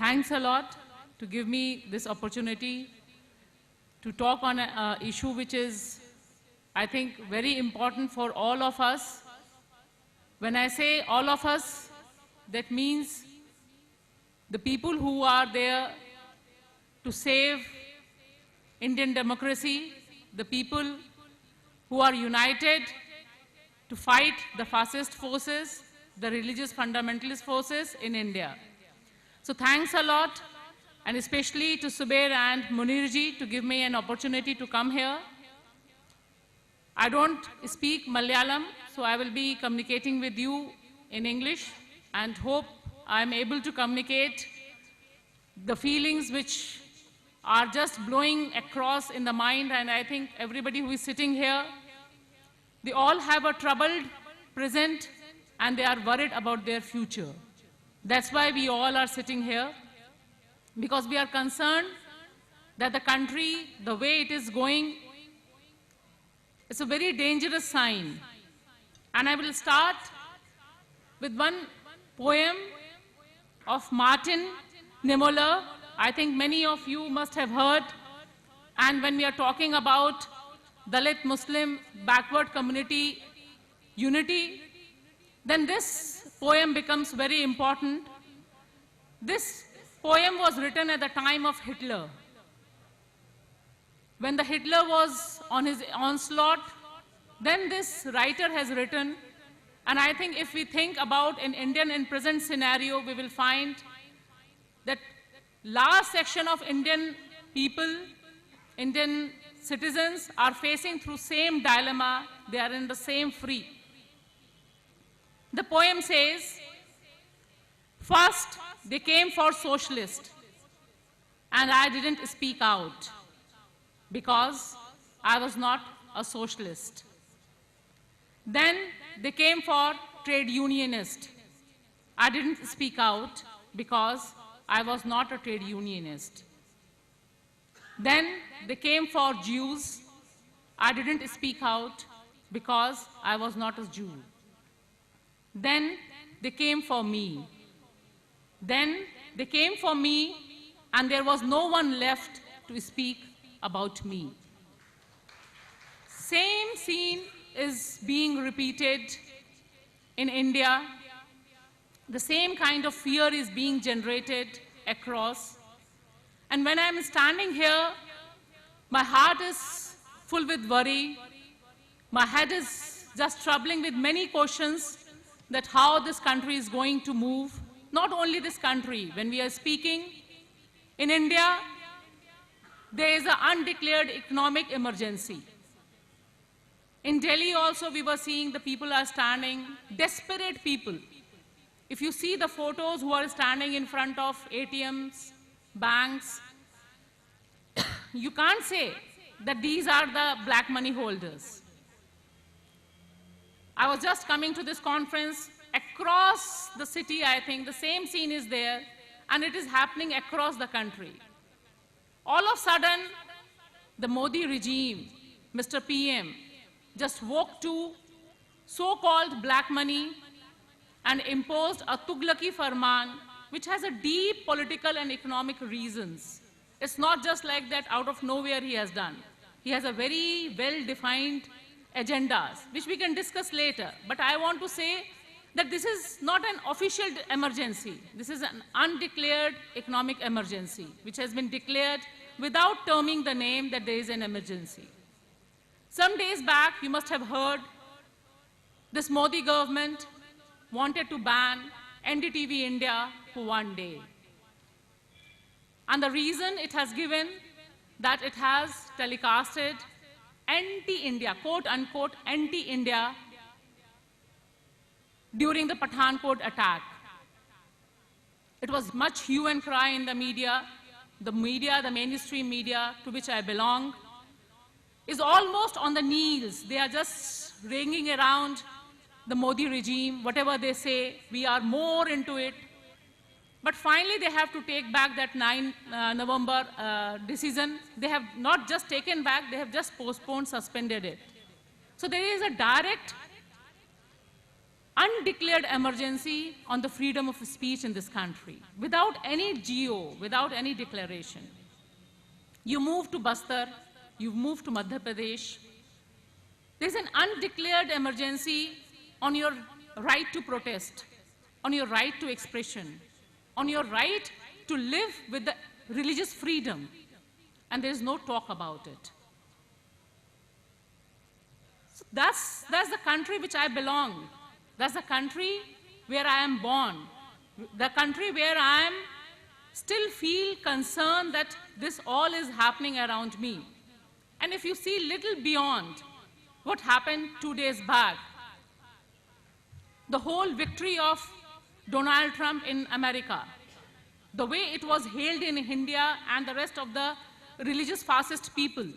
thanks a lot to give me this opportunity to talk on an issue which is, I think, very important for all of us. When I say all of us, that means the people who are there to save Indian democracy, the people who are united to fight the fascist forces, the religious fundamentalist forces in India. So thanks a lot, and especially to Subair and Munirji to give me an opportunity to come here. I don't speak Malayalam, so I will be communicating with you in English and hope I am able to communicate the feelings which are just blowing across in the mind, and I think everybody who is sitting here, they all have a troubled present and they are worried about their future. That's why we all are sitting here, because we are concerned that the country, the way it is going, it's a very dangerous sign. And I will start with one poem of Martin Niemöller. I think many of you must have heard. And when we are talking about Dalit Muslim backward community unity, then this poem becomes very important. This poem was written at the time of Hitler. When the Hitler was on his onslaught, then this writer has written, and I think if we think about an Indian in present scenario, we will find that large section of Indian people, Indian citizens are facing through same dilemma. They are in the same free. The poem says, first they came for socialist, and I didn't speak out because I was not a socialist. Then they came for trade unionist. I didn't speak out because I was not a trade unionist. Then they came for Jews. I didn't speak out because I was not a Jew. Then they came for me. Then they came for me, and there was no one left to speak about me. Same scene is being repeated in India. The same kind of fear is being generated across. And when I'm standing here, my heart is full with worry. My head is just troubling with many questions that how this country is going to move. Not only this country, when we are speaking, in India, there is an undeclared economic emergency. In Delhi also, we were seeing the people are standing, desperate people. If you see the photos who are standing in front of ATMs, banks, you can't say that these are the black money holders. I was just coming to this conference. Across the city, I think, the same scene is there, and it is happening across the country. All of a sudden, the Modi regime, Mr. PM, just woke to so-called black money and imposed a Tughlaqi Farman, which has a deep political and economic reasons. It's not just like that out of nowhere he has done. He has a very well-defined agendas, which we can discuss later. But I want to say that this is not an official emergency. This is an undeclared economic emergency, which has been declared without terming the name that there is an emergency. Some days back, you must have heard, this Modi government wanted to ban NDTV India for one day. And the reason it has given that it has telecasted anti-India, quote unquote, anti-India during the Pathankot attack. It was much hue and cry in the media, the mainstream media to which I belong, is almost on the knees. They are just ringing around the Modi regime, whatever they say, we are more into it. But finally, they have to take back that 9 November decision. They have not just taken back, they have just postponed, suspended it. So there is a direct undeclared emergency on the freedom of speech in this country, without any GO, without any declaration. You move to Bastar, you move to Madhya Pradesh. There's an undeclared emergency on your right to protest, on your right to expression, on your right to live with the religious freedom, and there's no talk about it. So that's the country which I belong. That's the country where I am born, the country where I am still feel concerned that this all is happening around me. And if you see little beyond what happened 2 days back, the whole victory of Donald Trump in America, the way it was hailed in India and the rest of the religious fascist people.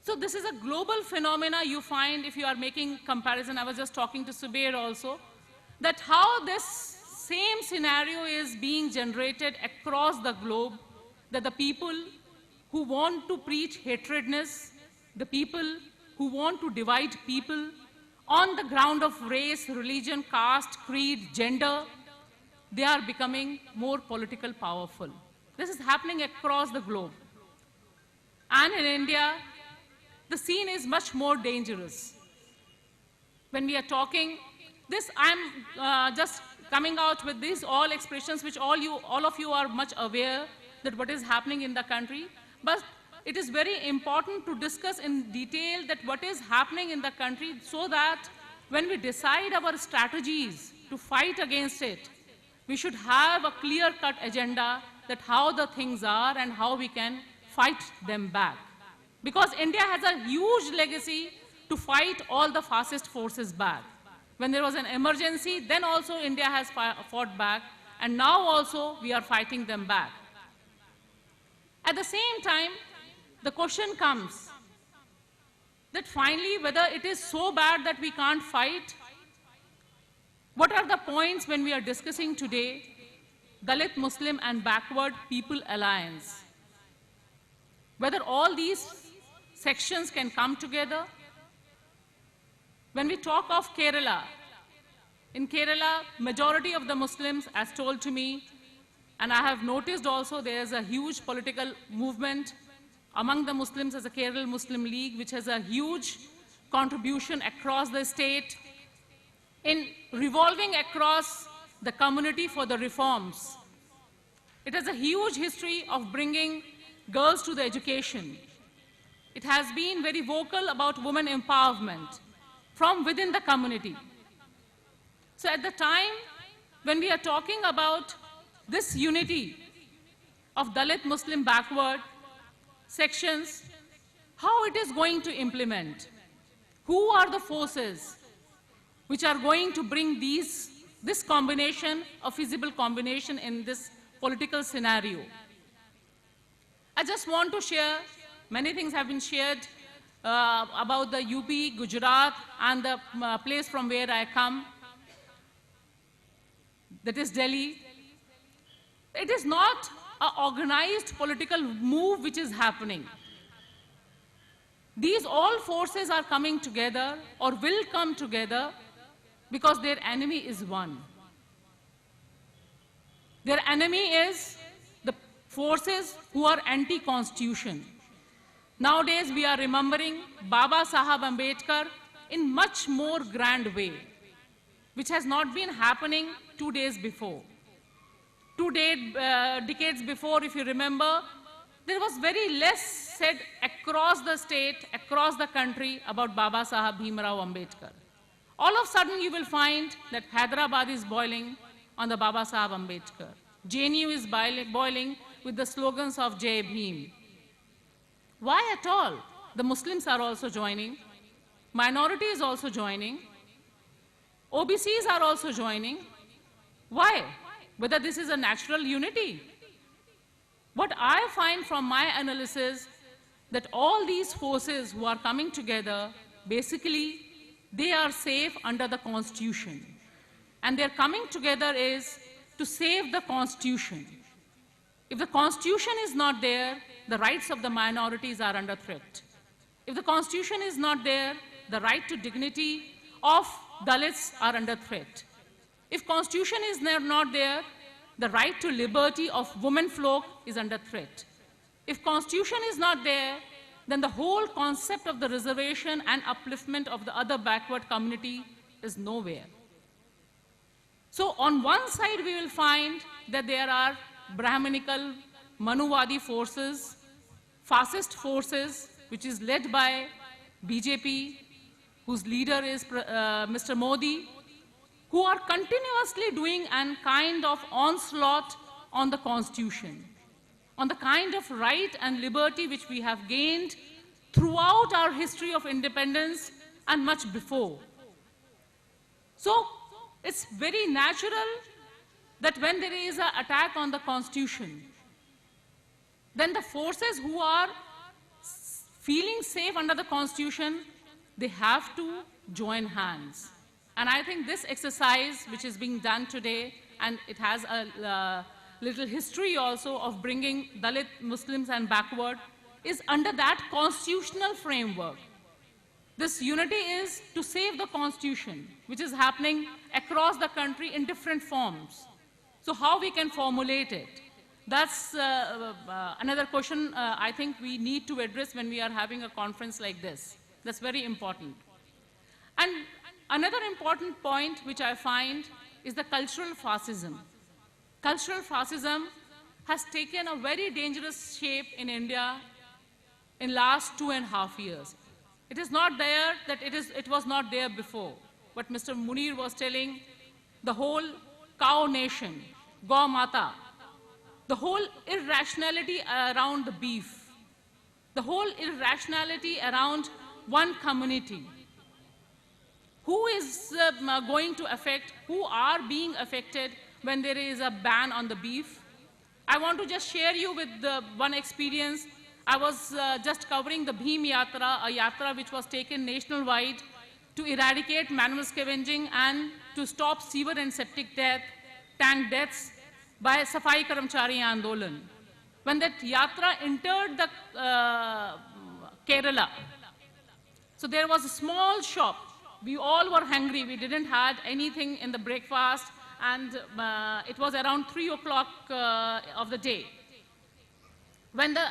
So this is a global phenomena you find if you are making comparison. I was just talking to Subair also, that how this same scenario is being generated across the globe, that the people who want to preach hatredness, the people who want to divide people on the ground of race, religion, caste, creed, gender, they are becoming more political powerful. This is happening across the globe. And in India, the scene is much more dangerous. When we are talking, this I'm just coming out with these all expressions which all of you are much aware that what is happening in the country, but it is very important to discuss in detail that what is happening in the country so that when we decide our strategies to fight against it, we should have a clear-cut agenda that how the things are and how we can fight them back. Because India has a huge legacy to fight all the fascist forces back. When there was an emergency, then also India has fought back, and now also we are fighting them back. At the same time, the question comes that finally, whether it is so bad that we can't fight, what are the points when we are discussing today Dalit, Muslim, and Backward People Alliance? Whether all these sections can come together. When we talk of Kerala, in Kerala, majority of the Muslims, as told to me, and I have noticed also there is a huge political movement among the Muslims as a Kerala Muslim League, which has a huge contribution across the state in revolving across the community for the reforms. It has a huge history of bringing girls to the education. It has been very vocal about women empowerment from within the community. So at the time when we are talking about this unity of Dalit, Muslim, backward sections, how it is going to implement, who are the forces which are going to bring this combination, a feasible combination in this political scenario. I just want to share, many things have been shared about the UP, Gujarat, and the place from where I come, that is Delhi. It is not an organized political move which is happening. These all forces are coming together or will come together because their enemy is one. Their enemy is the forces who are anti-constitution. Nowadays, we are remembering Baba Sahab Ambedkar in much more grand way, which has not been happening 2 days before. Decades before, if you remember, there was very less said across the state, across the country about Baba Sahab Bhimrao Ambedkar. All of a sudden, you will find that Hyderabad is boiling on the Baba Sahab Ambedkar. JNU is boiling with the slogans of Jai Bhim. Why at all? The Muslims are also joining. Minority is also joining. OBCs are also joining. Why? Whether this is a natural unity. What I find from my analysis, that all these forces who are coming together, basically, they are safe under the Constitution. And their coming together is to save the Constitution. If the Constitution is not there, the rights of the minorities are under threat. If the Constitution is not there, the right to dignity of Dalits are under threat. If constitution is not there, the right to liberty of women folk is under threat. If constitution is not there, then the whole concept of the reservation and upliftment of the other backward community is nowhere. So on one side, we will find that there are Brahminical, Manuvadi forces, fascist forces, which is led by BJP, whose leader is Mr. Modi, who are continuously doing a kind of onslaught on the constitution, on the kind of right and liberty which we have gained throughout our history of independence and much before. So it's very natural that when there is an attack on the constitution, then the forces who are feeling safe under the constitution, they have to join hands. And I think this exercise which is being done today, and it has a little history also of bringing Dalit Muslims and backward, is under that constitutional framework. This unity is to save the constitution, which is happening across the country in different forms. So how we can formulate it? That's another question I think we need to address when we are having a conference like this. That's very important. And another important point which I find is the cultural fascism. Cultural fascism has taken a very dangerous shape in India in last 2.5 years. It is not there that it was not there before. What Mr. Munir was telling, the whole cow nation, Gau Mata, the whole irrationality around the beef, the whole irrationality around one community. Who is going to affect, who are being affected when there is a ban on the beef? I want to just share you with one experience. I was just covering the Bhim Yatra, a yatra which was taken nationwide to eradicate manual scavenging and to stop sewer and septic tank deaths by Safai Karamchari Andolan. When that yatra entered the Kerala, so there was a small shop. We all were hungry. We didn't have anything in the breakfast, and it was around 3 o'clock of the day. When the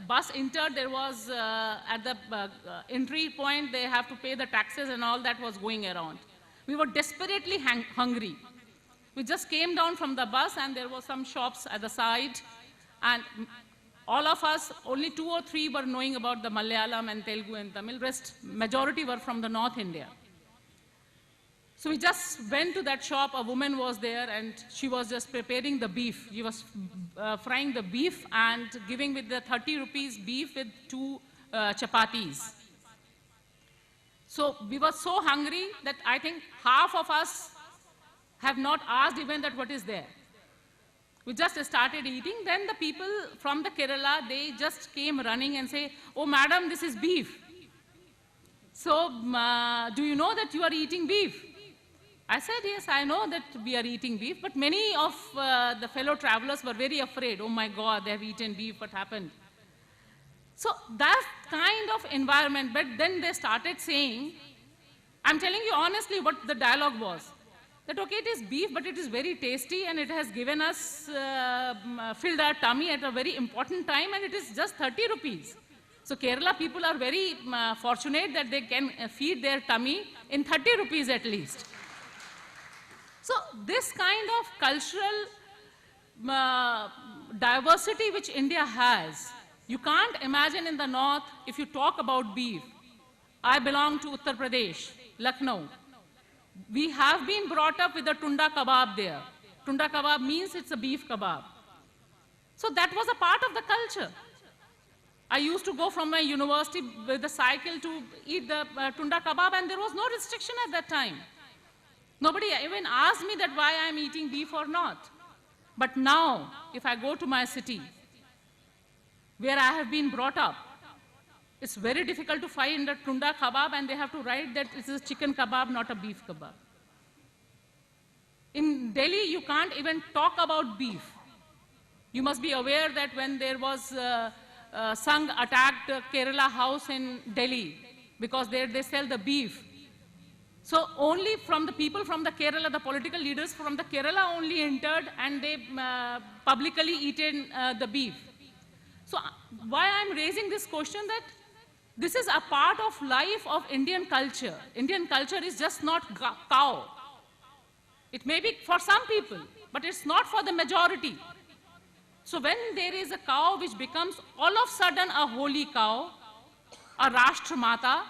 bus entered, there was, at the entry point, they have to pay the taxes and all that was going around. We were desperately hungry. We just came down from the bus and there were some shops at the side, and all of us, only 2 or 3 were knowing about the Malayalam and Telugu and Tamil. Rest, majority were from the North India. So we just went to that shop. A woman was there and she was just preparing the beef. She was frying the beef and giving with the 30 rupees beef with 2 chapatis. So we were so hungry that I think half of us have not asked even that what is there. We just started eating. Then the people from the Kerala, they just came running and say, "Oh, madam, this is beef. So do you know that you are eating beef?" I said, "Yes, I know that we are eating beef," but many of the fellow travelers were very afraid. "Oh my God, they have eaten beef, what happened?" So that kind of environment, but then they started saying, I'm telling you honestly what the dialogue was, that okay, it is beef, but it is very tasty and it has given us, filled our tummy at a very important time, and it is just 30 rupees. So Kerala people are very fortunate that they can feed their tummy in 30 rupees at least. So this kind of cultural diversity which India has, you can't imagine in the north if you talk about beef. I belong to Uttar Pradesh, Lucknow. We have been brought up with the tunda kebab there. Tunda kebab means it's a beef kebab. So that was a part of the culture. I used to go from my university with the cycle to eat the tunda kebab, and there was no restriction at that time. Nobody even asked me that why I'm eating beef or not. But now, if I go to my city, where I have been brought up, it's very difficult to find a tunda kebab, and they have to write that it is a chicken kebab, not a beef kebab. In Delhi, you can't even talk about beef. You must be aware that when there was Sangh attacked Kerala House in Delhi, because there they sell the beef. So only from the people from the Kerala, the political leaders from the Kerala only entered and they publicly eaten the beef. So why I'm raising this question that this is a part of life of Indian culture. Indian culture is just not cow. It may be for some people, but it's not for the majority. So when there is a cow which becomes all of a sudden a holy cow, a Rashtra Mata,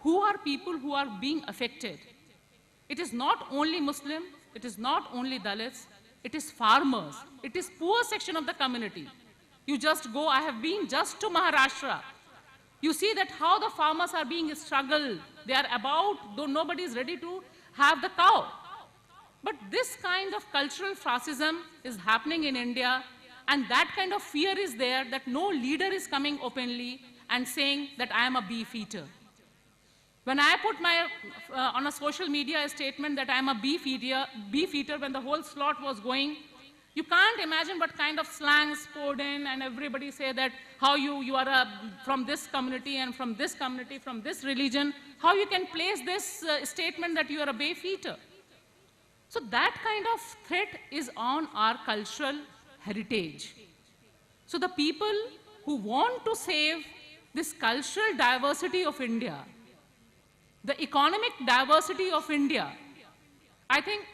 who are people who are being affected? It is not only Muslim, it is not only Dalits, it is farmers, it is poor section of the community. You just go, I have been just to Maharashtra. You see that how the farmers are being struggled. They are about, though nobody is ready to have the cow. But this kind of cultural fascism is happening in India, and that kind of fear is there that no leader is coming openly and saying that I am a beef eater. When I put my, on a social media a statement that I am a beef eater when the whole slot was going, you can't imagine what kind of slangs poured in, and everybody say that how you are from this community and from this community, from this religion, how you can place this statement that you are a beef eater. So that kind of threat is on our cultural heritage. So the people who want to save this cultural diversity of India, the economic diversity of India, I think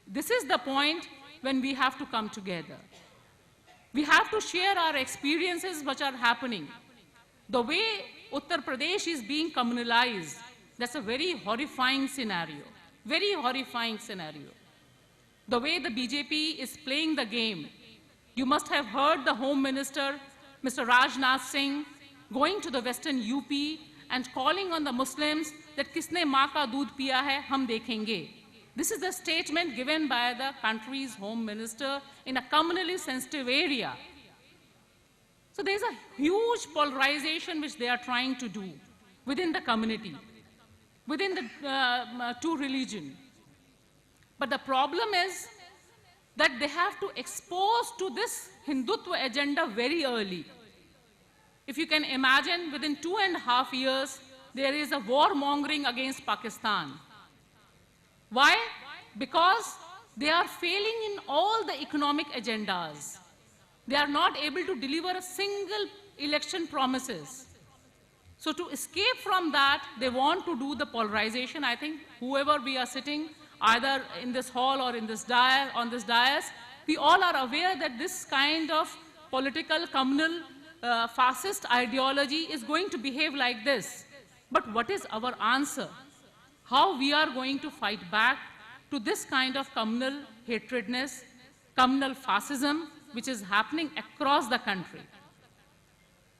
this is the point when we have to come together. We have to share our experiences which are happening. The way Uttar Pradesh is being communalized, that's a very horrifying scenario, very horrifying scenario. The way the BJP is playing the game. You must have heard the Home Minister, Mr. Rajnath Singh, going to the Western UP and calling on the Muslims that kisne maa ka doodh piya hai, hum dekhenge. This is the statement given by the country's Home Minister in a communally sensitive area. So there's a huge polarization which they are trying to do within the community, within the two religions. But the problem is that they have to expose to this Hindutva agenda very early. If you can imagine, within 2.5 years, there is a warmongering against Pakistan. Why? Because they are failing in all the economic agendas. They are not able to deliver a single election promises. So to escape from that, they want to do the polarization. I think whoever we are sitting, either in this hall or in this on this dais, we all are aware that this kind of political, communal, fascist ideology is going to behave like this. But what is our answer? How we are going to fight back to this kind of communal hatredness, communal fascism, which is happening across the country?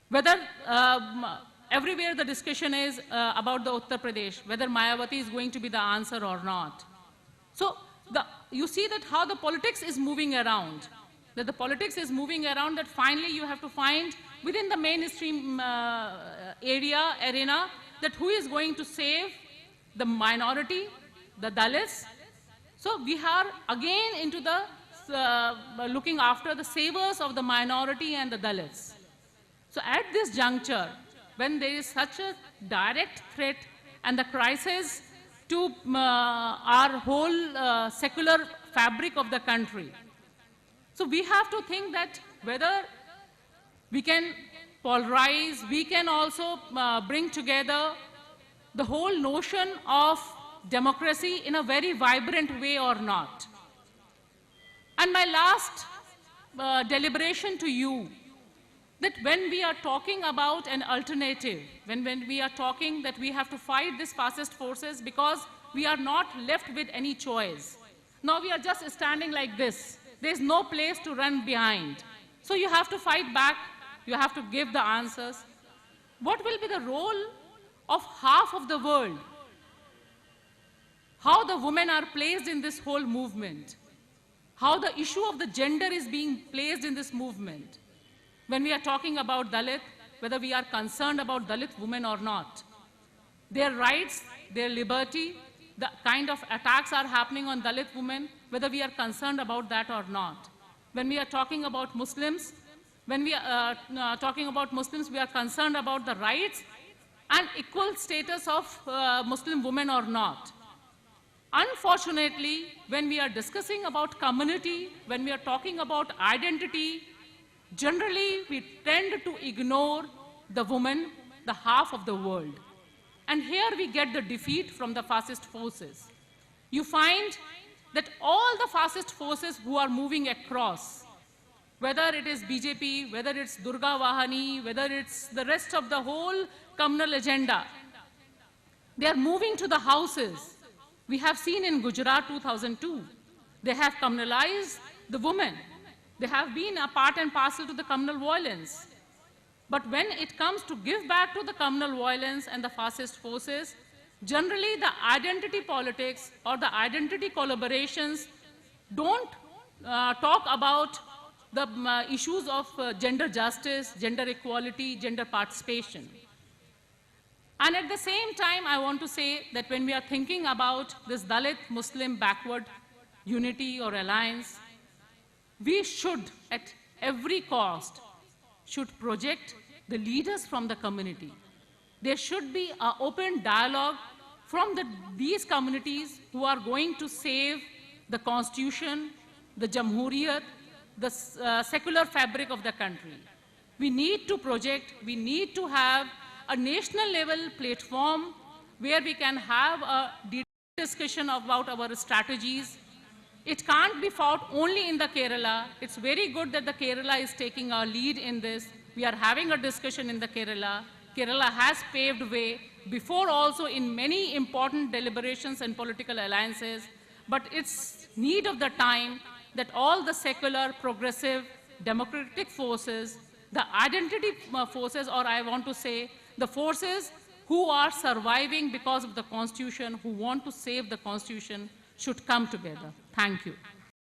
Whether everywhere the discussion is about the Uttar Pradesh, whether Mayawati is going to be the answer or not. So you see that how the politics is moving around, that the politics is moving around, that finally you have to find within the mainstream arena, that who is going to save the minority, the Dalits. So we are again into the looking after the savers of the minority and the Dalits. So at this juncture, when there is such a direct threat and the crisis to our whole secular fabric of the country, so we have to think that whether we can polarize, we can also bring together the whole notion of democracy in a very vibrant way or not. And my last deliberation to you, that when we are talking about an alternative, when we are talking that we have to fight these fascist forces because we are not left with any choice. Now we are just standing like this. There's no place to run behind. So you have to fight back. You have to give the answers. What will be the role of half of the world? How the women are placed in this whole movement? How the issue of the gender is being placed in this movement? When we are talking about Dalit, whether we are concerned about Dalit women or not, their rights, their liberty, the kind of attacks are happening on Dalit women, whether we are concerned about that or not. When we are talking about Muslims, when we are talking about Muslims, we are concerned about the rights and equal status of Muslim women or not. Unfortunately, when we are discussing about community, when we are talking about identity, generally we tend to ignore the woman, the half of the world. And here we get the defeat from the fascist forces. You find that all the fascist forces who are moving across, whether it is BJP, whether it's Durga Vahani, whether it's the rest of the whole communal agenda, they are moving to the houses. We have seen in Gujarat 2002, they have communalized the women. They have been a part and parcel to the communal violence. But when it comes to give back to the communal violence and the fascist forces, generally the identity politics or the identity collaborations don't talk about the issues of gender justice, gender equality, gender participation. And at the same time, I want to say that when we are thinking about this Dalit Muslim backward unity or alliance, we should, at every cost, should project the leaders from the community. There should be an open dialogue from these communities who are going to save the constitution, the Jamhuriyat, the secular fabric of the country. We need to project, we need to have a national level platform where we can have a discussion about our strategies. It can't be fought only in the Kerala. It's very good that the Kerala is taking a lead in this. We are having a discussion in the Kerala. Kerala has paved way before also in many important deliberations and political alliances, but it's need of the time that all the secular, progressive, democratic forces, the identity forces, or I want to say the forces who are surviving because of the Constitution, who want to save the Constitution, should come together. Thank you.